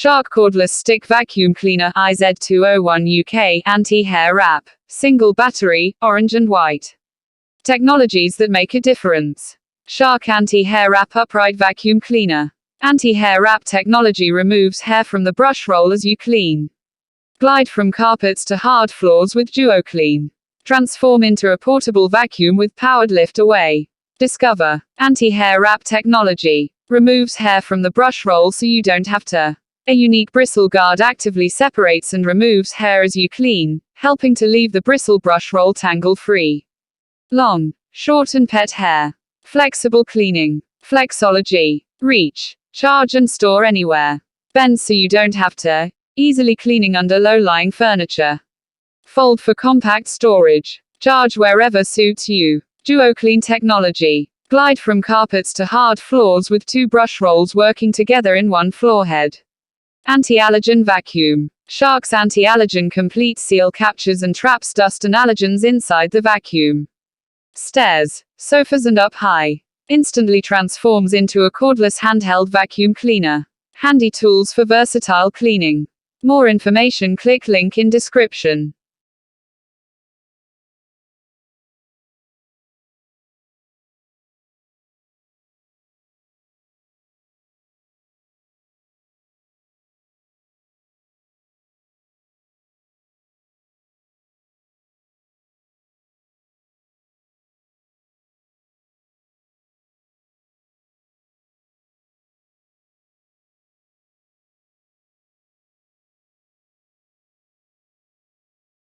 Shark Cordless Stick Vacuum Cleaner iz201uk Anti-Hair Wrap. Single battery, orange and white. Technologies that make a difference. Shark Anti-Hair Wrap Upright Vacuum Cleaner. Anti-hair wrap technology removes hair from the brush roll as you clean. Glide from carpets to hard floors with DuoClean. Transform into a portable vacuum with powered lift away. Discover. Anti-hair wrap technology. Removes hair from the brush roll so you don't have to. A unique bristle guard actively separates and removes hair as you clean, helping to leave the bristle brush roll tangle-free. Long, short and pet hair. Flexible cleaning. Flexology. Reach. Charge and store anywhere. Bend so you don't have to. Easily cleaning under low-lying furniture. Fold for compact storage. Charge wherever suits you. DuoClean technology. Glide from carpets to hard floors with two brush rolls working together in one floorhead. Anti-allergen vacuum. Shark's anti-allergen complete seal captures and traps dust and allergens inside the vacuum. Stairs, sofas and up high. Instantly transforms into a cordless handheld vacuum cleaner. Handy tools for versatile cleaning. More information, click link in description.